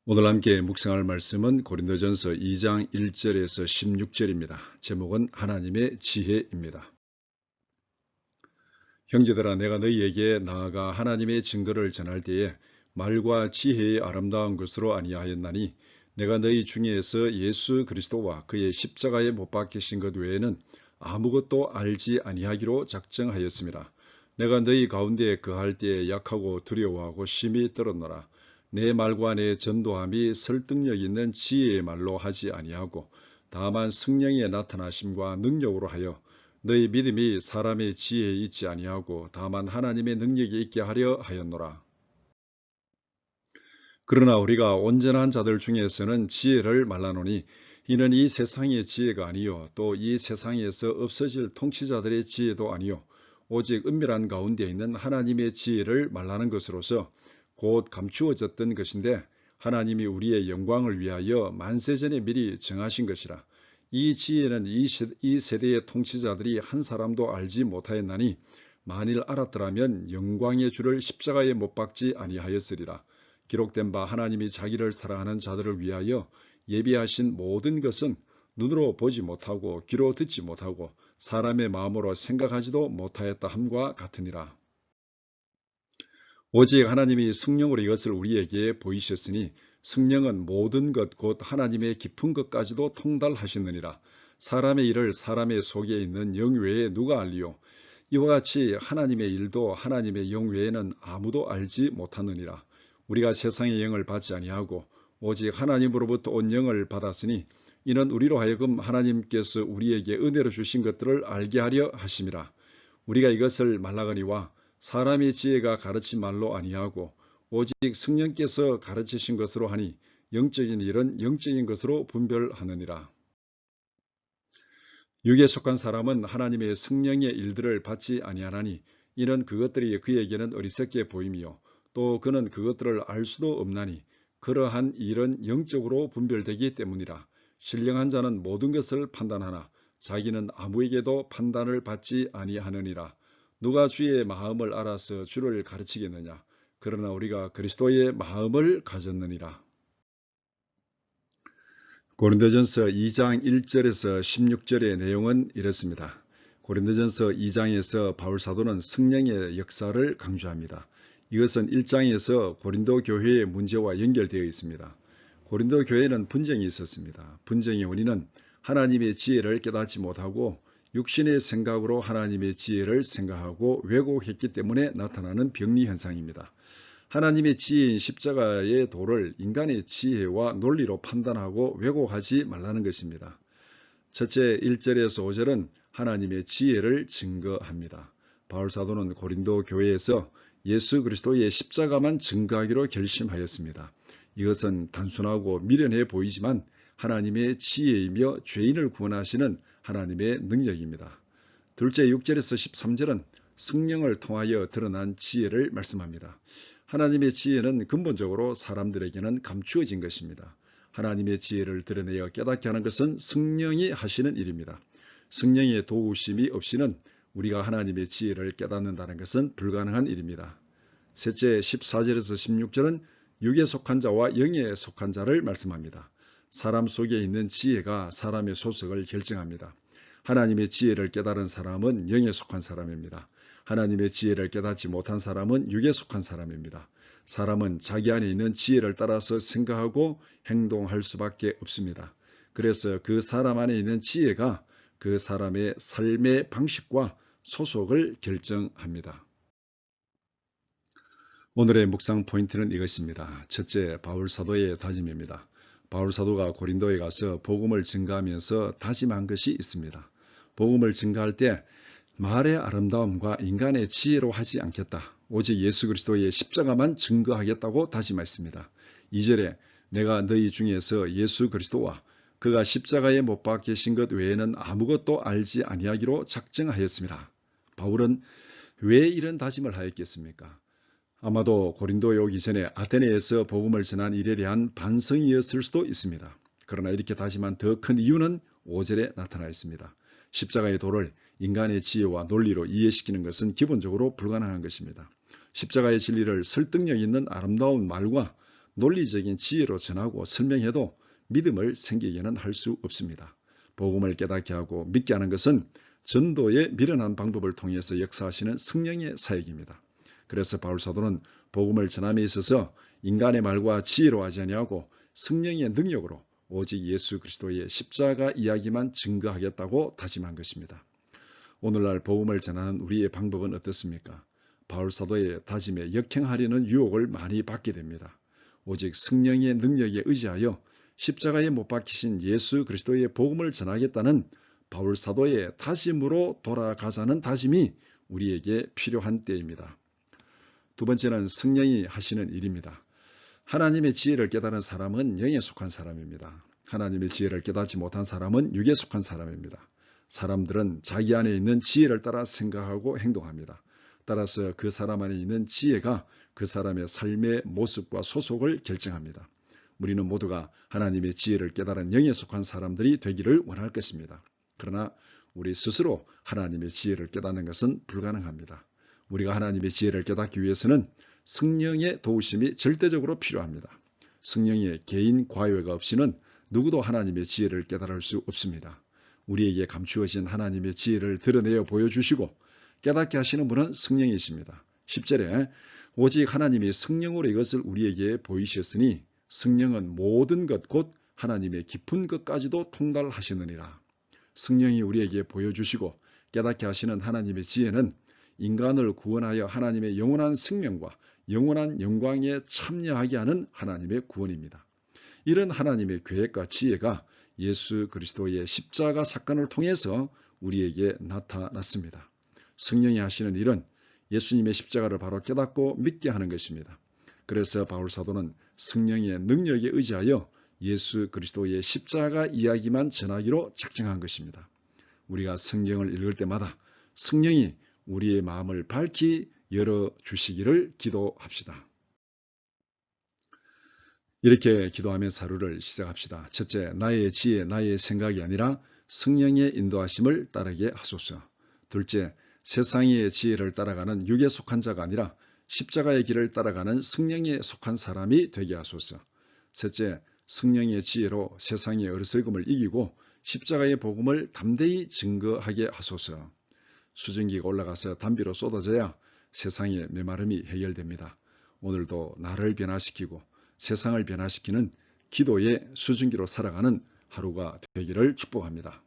오늘 함께 묵상할 말씀은 고린도전서 2장 1절에서 16절입니다. 제목은 하나님의 지혜입니다. 형제들아, 내가 너희에게 나아가 하나님의 증거를 전할 때에 말과 지혜의 아름다운 것으로 아니하였나니 내가 너희 중에서 예수 그리스도와 그의 십자가에 못 박히신 것 외에는 아무것도 알지 아니하기로 작정하였습니다. 내가 너희 가운데 거할 때에 약하고 두려워하고 심히 떨었노라. 내 말과 내 전도함이 설득력 있는 지혜의 말로 하지 아니하고 다만 성령의 나타나심과 능력으로 하여 너희 믿음이 사람의 지혜에 있지 아니하고 다만 하나님의 능력에 있게 하려 하였노라. 그러나 우리가 온전한 자들 중에서는 지혜를 말하노니 이는 이 세상의 지혜가 아니요 또 이 세상에서 없어질 통치자들의 지혜도 아니요 오직 은밀한 가운데 있는 하나님의 지혜를 말하는 것으로서 곧 감추어졌던 것인데 하나님이 우리의 영광을 위하여 만세전에 미리 정하신 것이라. 이 지혜는 이 세대의 통치자들이 한 사람도 알지 못하였나니 만일 알았더라면 영광의 주를 십자가에 못 박지 아니하였으리라. 기록된 바 하나님이 자기를 사랑하는 자들을 위하여 예비하신 모든 것은 눈으로 보지 못하고 귀로 듣지 못하고 사람의 마음으로 생각하지도 못하였다 함과 같으니라. 오직 하나님이 성령으로 이것을 우리에게 보이셨으니 성령은 모든 것 곧 하나님의 깊은 것까지도 통달하시느니라. 사람의 일을 사람의 속에 있는 영 외에 누가 알리요? 이와 같이 하나님의 일도 하나님의 영 외에는 아무도 알지 못하느니라. 우리가 세상의 영을 받지 아니하고 오직 하나님으로부터 온 영을 받았으니 이는 우리로 하여금 하나님께서 우리에게 은혜로 주신 것들을 알게 하려 하심이라. 우리가 이것을 말하거니와 사람의 지혜가 가르친 말로 아니하고 오직 성령께서 가르치신 것으로 하니 영적인 일은 영적인 것으로 분별하느니라. 육에 속한 사람은 하나님의 성령의 일들을 받지 아니하나니 이는 그것들이 그에게는 어리석게 보임이요 또 그는 그것들을 알 수도 없나니 그러한 일은 영적으로 분별되기 때문이라. 신령한 자는 모든 것을 판단하나 자기는 아무에게도 판단을 받지 아니하느니라. 누가 주의 마음을 알아서 주를 가르치겠느냐? 그러나 우리가 그리스도의 마음을 가졌느니라. 고린도전서 2장 1절에서 16절의 내용은 이렇습니다. 고린도전서 2장에서 바울 사도는 성령의 역사를 강조합니다. 이것은 1장에서 고린도 교회의 문제와 연결되어 있습니다. 고린도 교회는 분쟁이 있었습니다. 분쟁의 원인은 하나님의 지혜를 깨닫지 못하고 육신의 생각으로 하나님의 지혜를 생각하고 왜곡했기 때문에 나타나는 병리 현상입니다. 하나님의 지혜인 십자가의 도를 인간의 지혜와 논리로 판단하고 왜곡하지 말라는 것입니다. 첫째 1절에서 5절은 하나님의 지혜를 증거합니다. 바울 사도는 고린도 교회에서 예수 그리스도의 십자가만 증거하기로 결심하였습니다. 이것은 단순하고 미련해 보이지만 하나님의 지혜이며 죄인을 구원하시는 하나님의 능력입니다. 둘째 6절에서 13절은 성령을 통하여 드러난 지혜를 말씀합니다. 하나님의 지혜는 근본적으로 사람들에게는 감추어진 것입니다. 하나님의 지혜를 드러내어 깨닫게 하는 것은 성령이 하시는 일입니다. 성령의 도우심이 없이는 우리가 하나님의 지혜를 깨닫는다는 것은 불가능한 일입니다. 셋째 14절에서 16절은 육에 속한 자와 영에 속한 자를 말씀합니다. 사람 속에 있는 지혜가 사람의 소속을 결정합니다. 하나님의 지혜를 깨달은 사람은 영에 속한 사람입니다. 하나님의 지혜를 깨닫지 못한 사람은 육에 속한 사람입니다. 사람은 자기 안에 있는 지혜를 따라서 생각하고 행동할 수밖에 없습니다. 그래서 그 사람 안에 있는 지혜가 그 사람의 삶의 방식과 소속을 결정합니다. 오늘의 묵상 포인트는 이것입니다. 첫째, 바울 사도의 다짐입니다. 바울 사도가 고린도에 가서 복음을 증거하면서 다짐한 것이 있습니다. 복음을 증거할 때 말의 아름다움과 인간의 지혜로 하지 않겠다. 오직 예수 그리스도의 십자가만 증거하겠다고 다짐했습니다. 2절에 내가 너희 중에서 예수 그리스도와 그가 십자가에 못 박히신 것 외에는 아무것도 알지 아니하기로 작정하였습니다. 바울은 왜 이런 다짐을 하였겠습니까? 아마도 고린도에 오기 전에 아테네에서 복음을 전한 일에 대한 반성이었을 수도 있습니다. 그러나 이렇게 다짐한 더 큰 이유는 5절에 나타나 있습니다. 십자가의 도를 인간의 지혜와 논리로 이해시키는 것은 기본적으로 불가능한 것입니다. 십자가의 진리를 설득력 있는 아름다운 말과 논리적인 지혜로 전하고 설명해도 믿음을 생기게는 할 수 없습니다. 복음을 깨닫게 하고 믿게 하는 것은 전도의 미련한 방법을 통해서 역사하시는 성령의 사역입니다. 그래서 바울 사도는 복음을 전함에 있어서 인간의 말과 지혜로 하지 아니하고 성령의 능력으로 오직 예수 그리스도의 십자가 이야기만 증거하겠다고 다짐한 것입니다. 오늘날 복음을 전하는 우리의 방법은 어떻습니까? 바울 사도의 다짐에 역행하려는 유혹을 많이 받게 됩니다. 오직 성령의 능력에 의지하여 십자가에 못 박히신 예수 그리스도의 복음을 전하겠다는 바울 사도의 다짐으로 돌아가자는 다짐이 우리에게 필요한 때입니다. 두 번째는 성령이 하시는 일입니다. 하나님의 지혜를 깨달은 사람은 영에 속한 사람입니다. 하나님의 지혜를 깨닫지 못한 사람은 육에 속한 사람입니다. 사람들은 자기 안에 있는 지혜를 따라 생각하고 행동합니다. 따라서 그 사람 안에 있는 지혜가 그 사람의 삶의 모습과 소속을 결정합니다. 우리는 모두가 하나님의 지혜를 깨달은 영에 속한 사람들이 되기를 원할 것입니다. 그러나 우리 스스로 하나님의 지혜를 깨닫는 것은 불가능합니다. 우리가 하나님의 지혜를 깨닫기 위해서는 성령의 도우심이 절대적으로 필요합니다. 성령의 개인 과외가 없이는 누구도 하나님의 지혜를 깨달을 수 없습니다. 우리에게 감추어진 하나님의 지혜를 드러내어 보여주시고 깨닫게 하시는 분은 성령이십니다. 10절에 오직 하나님이 성령으로 이것을 우리에게 보이셨으니 성령은 모든 것 곧 하나님의 깊은 것까지도 통달하시느니라. 성령이 우리에게 보여주시고 깨닫게 하시는 하나님의 지혜는 인간을 구원하여 하나님의 영원한 생명과 영원한 영광에 참여하게 하는 하나님의 구원입니다. 이런 하나님의 계획과 지혜가 예수 그리스도의 십자가 사건을 통해서 우리에게 나타났습니다. 성령이 하시는 일은 예수님의 십자가를 바로 깨닫고 믿게 하는 것입니다. 그래서 바울 사도는 성령의 능력에 의지하여 예수 그리스도의 십자가 이야기만 전하기로 작정한 것입니다. 우리가 성경을 읽을 때마다 성령이 우리의 마음을 밝히 열어주시기를 기도합시다. 이렇게 기도하면서 하루를 시작합시다. 첫째, 나의 지혜, 나의 생각이 아니라 성령의 인도하심을 따르게 하소서. 둘째, 세상의 지혜를 따라가는 육에 속한 자가 아니라 십자가의 길을 따라가는 성령에 속한 사람이 되게 하소서. 셋째, 성령의 지혜로 세상의 어리석음을 이기고 십자가의 복음을 담대히 증거하게 하소서. 수증기가 올라가서 담비로 쏟아져야 세상의 메마름이 해결됩니다. 오늘도 나를 변화시키고 세상을 변화시키는 기도의 수증기로 살아가는 하루가 되기를 축복합니다.